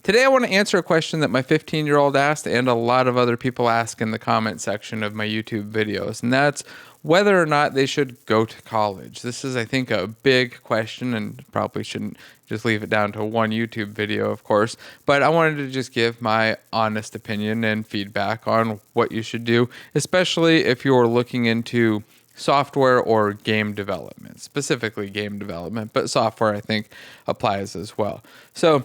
Today I want to answer a question that my 15-year-old asked and a lot of other people ask in the comment section of my YouTube videos, and that's whether or not they should go to college. This is, I think, a big question and probably shouldn't just leave it down to one YouTube video, of course, but I wanted to just give my honest opinion and feedback on what you should do, especially if you're looking into software or game development, specifically game development, but software I think applies as well. So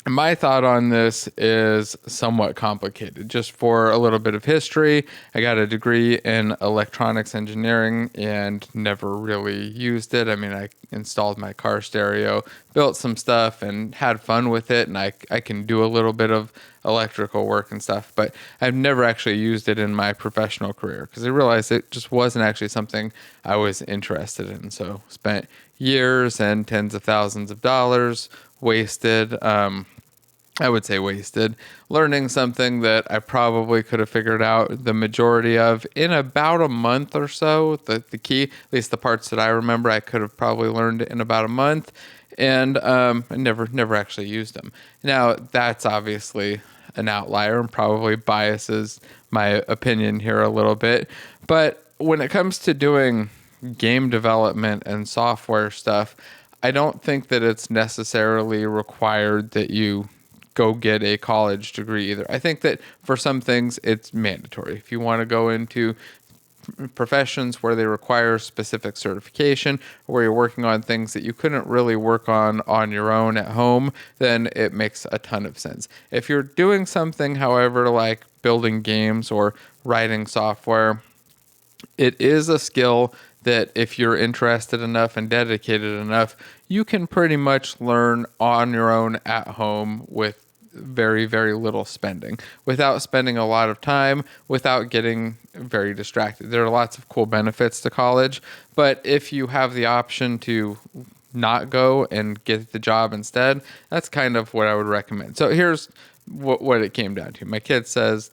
my thought on this is somewhat complicated. Just for a little bit of history, I got a degree in electronics engineering and never really used it. I mean, I installed my car stereo, built some stuff, and had fun with it, and I can do a little bit of electrical work and stuff, but I've never actually used it in my professional career because I realized it just wasn't actually something I was interested in. So spent years and tens of thousands of dollars wasted. I would say wasted, learning something that I probably could have figured out the majority of in about a month or so. The key, at least the parts that I remember, I could have probably learned in about a month, and I never actually used them. Now, that's obviously an outlier and probably biases my opinion here a little bit, but when it comes to doing game development and software stuff, I don't think that it's necessarily required that you go get a college degree either. I think that for some things it's mandatory. If you want to go into professions where they require specific certification, or where you're working on things that you couldn't really work on your own at home, then it makes a ton of sense. If you're doing something, however, like building games or writing software, it is a skill that if you're interested enough and dedicated enough, you can pretty much learn on your own at home with very, very little spending, without spending a lot of time, without getting very distracted. There are lots of cool benefits to college, but if you have the option to not go and get the job instead, that's kind of what I would recommend. So here's what it came down to. My kid says,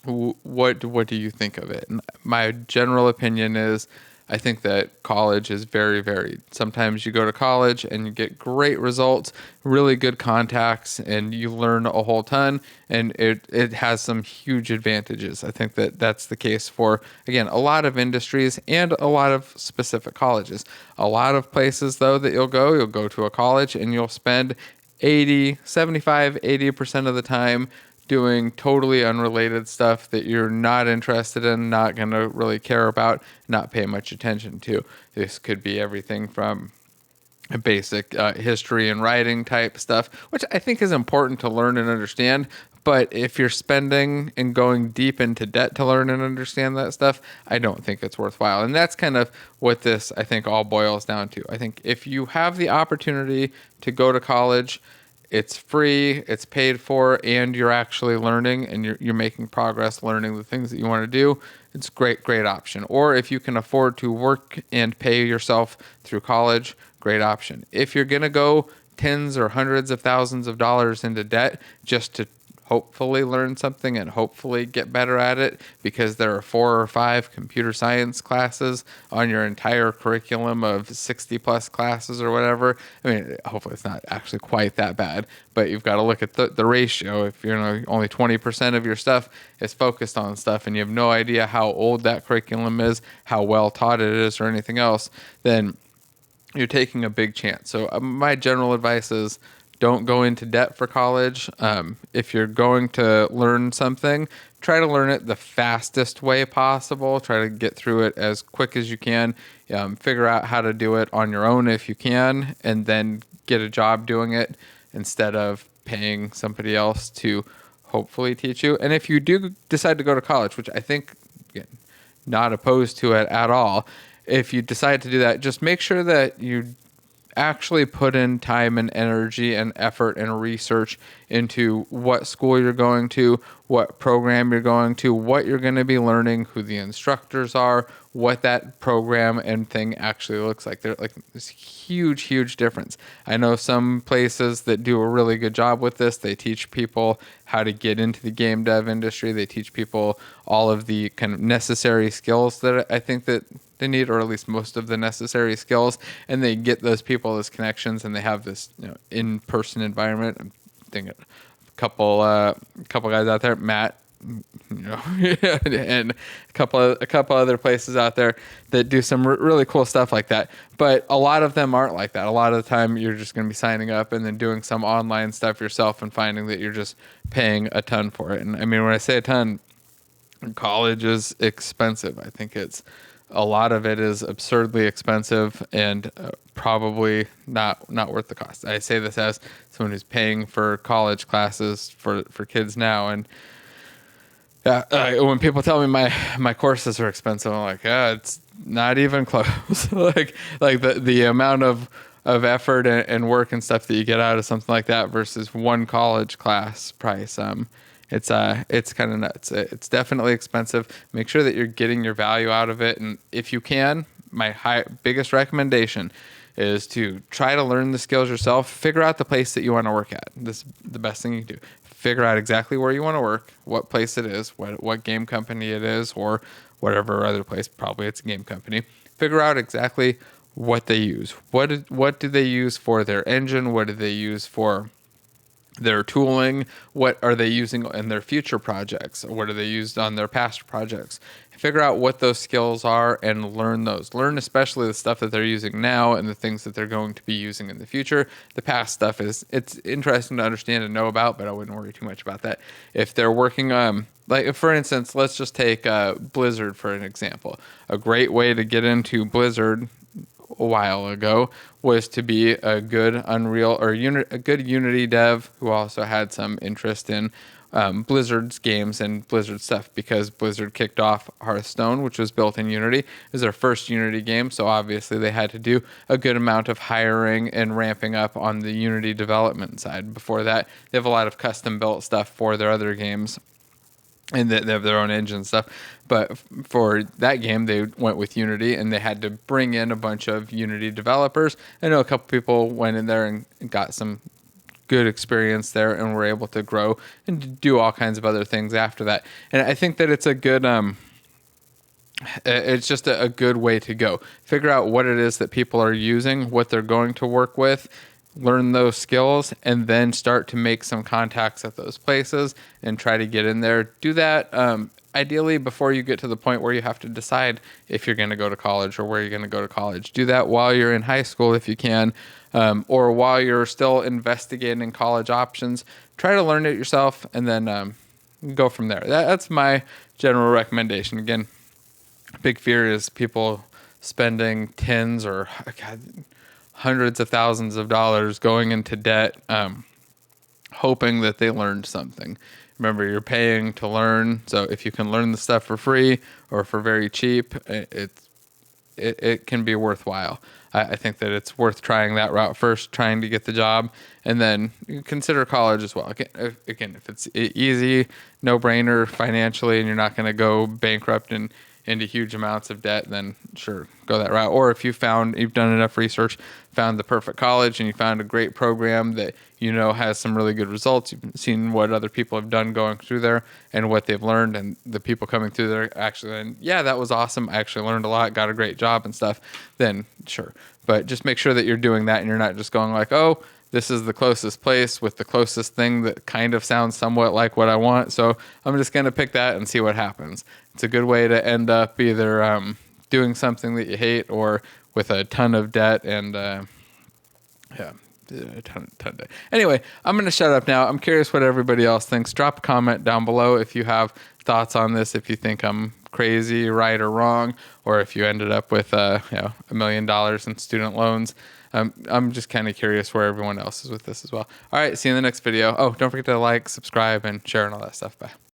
what do you think of it? And my general opinion is I think that college is very varied. Sometimes you go to college and you get great results, really good contacts, and you learn a whole ton, and it has some huge advantages. I think that that's the case for, again, a lot of industries and a lot of specific colleges. A lot of places, though, that you'll go to a college and you'll spend 80% of the time doing totally unrelated stuff that you're not interested in, not going to really care about, not pay much attention to. This could be everything from basic history and writing type stuff, which I think is important to learn and understand. But if you're spending and going deep into debt to learn and understand that stuff, I don't think it's worthwhile. And that's kind of what this, I think, all boils down to. I think if you have the opportunity to go to college, it's free, it's paid for, and you're actually learning and you're making progress learning the things that you want to do, it's a great option. Or if you can afford to work and pay yourself through college, great option. If you're going to go tens or hundreds of thousands of dollars into debt just to hopefully learn something and hopefully get better at it because there are 4 or 5 computer science classes on your entire curriculum of 60 plus classes or whatever. I mean, hopefully it's not actually quite that bad, but you've got to look at the ratio. If only 20% of your stuff is focused on stuff and you have no idea how old that curriculum is, how well taught it is, or anything else, then you're taking a big chance. So my general advice is don't go into debt for college. If you're going to learn something, try to learn it the fastest way possible. Try to get through it as quick as you can. Figure out how to do it on your own if you can, and then get a job doing it instead of paying somebody else to hopefully teach you. And if you do decide to go to college, which I think, again, not opposed to it at all, if you decide to do that, just make sure that you actually put in time and energy and effort and research into what school you're going to, what program you're going to, what you're going to be learning, who the instructors are, what that program and thing actually looks like. There's like this huge difference. I know some places that do a really good job with this. They teach people how to get into the game dev industry. They teach people all of the kind of necessary skills that I think that they need, or at least most of the necessary skills, and they get those people as connections, and they have this in-person environment. I'm thinking couple guys out there, Matt, and a couple other places out there that do some really cool stuff like that. But a lot of them aren't like that. A lot of the time you're just going to be signing up and then doing some online stuff yourself and finding that you're just paying a ton for it. And I mean, when I say a ton, college is expensive. I think a lot of it is absurdly expensive and probably not worth the cost. I say this as someone who's paying for college classes for kids now, and when people tell me my courses are expensive, I'm like, yeah, it's not even close. like the amount of effort and work and stuff that you get out of something like that versus one college class price. It's kind of nuts. It's definitely expensive. Make sure that you're getting your value out of it. And if you can, my biggest recommendation is to try to learn the skills yourself. Figure out the place that you want to work at. This is the best thing you can do. Figure out exactly where you want to work, what place it is, what game company it is, or whatever other place. Probably it's a game company. Figure out exactly what they use. What do they use for their engine? What do they use for their tooling? What are they using in their future projects? What are they used on their past projects? Figure out what those skills are and learn those. Learn especially the stuff that they're using now and the things that they're going to be using in the future. The past stuff it's interesting to understand and know about, but I wouldn't worry too much about that. If they're working like for instance, let's just take Blizzard for an example. A great way to get into Blizzard a while ago was to be a good Unreal or a good Unity dev who also had some interest in Blizzard's games and Blizzard stuff, because Blizzard kicked off Hearthstone, which was built in Unity. It was their first Unity game, so obviously they had to do a good amount of hiring and ramping up on the Unity development side. Before that, they have a lot of custom built stuff for their other games, and they have their own engine stuff. But for that game, they went with Unity, and they had to bring in a bunch of Unity developers. I know a couple people went in there and got some good experience there and were able to grow and do all kinds of other things after that. And I think that it's a good, it's just a good way to go. Figure out what it is that people are using, what they're going to work with, learn those skills, and then start to make some contacts at those places and try to get in there. Do that ideally before you get to the point where you have to decide if you're going to go to college or where you're going to go to college. Do that while you're in high school if you can, or while you're still investigating college options. Try to learn it yourself and then go from there. That's my general recommendation. Again, big fear is people spending tens or hundreds of thousands of dollars going into debt, hoping that they learned something. Remember, you're paying to learn, so if you can learn the stuff for free or for very cheap, it can be worthwhile. I think that it's worth trying that route first, trying to get the job, and then consider college as well. Again, if it's easy, no-brainer financially, and you're not going to go bankrupt and into huge amounts of debt, then sure, go that route. Or if you've done enough research, found the perfect college, and you found a great program that you know has some really good results, you've seen what other people have done going through there and what they've learned, and the people coming through there actually, and yeah, that was awesome, I actually learned a lot, got a great job and stuff, then sure. But just make sure that you're doing that and you're not just going like, oh, this is the closest place with the closest thing that kind of sounds somewhat like what I want, so I'm just going to pick that and see what happens. It's a good way to end up either doing something that you hate or with a ton of debt and, a ton of debt. Anyway, I'm going to shut up now. I'm curious what everybody else thinks. Drop a comment down below if you have thoughts on this, if you think I'm crazy, right or wrong, or if you ended up with $1 million in student loans. I'm just kind of curious where everyone else is with this as well. All right, see you in the next video. Oh, don't forget to like, subscribe, and share and all that stuff. Bye.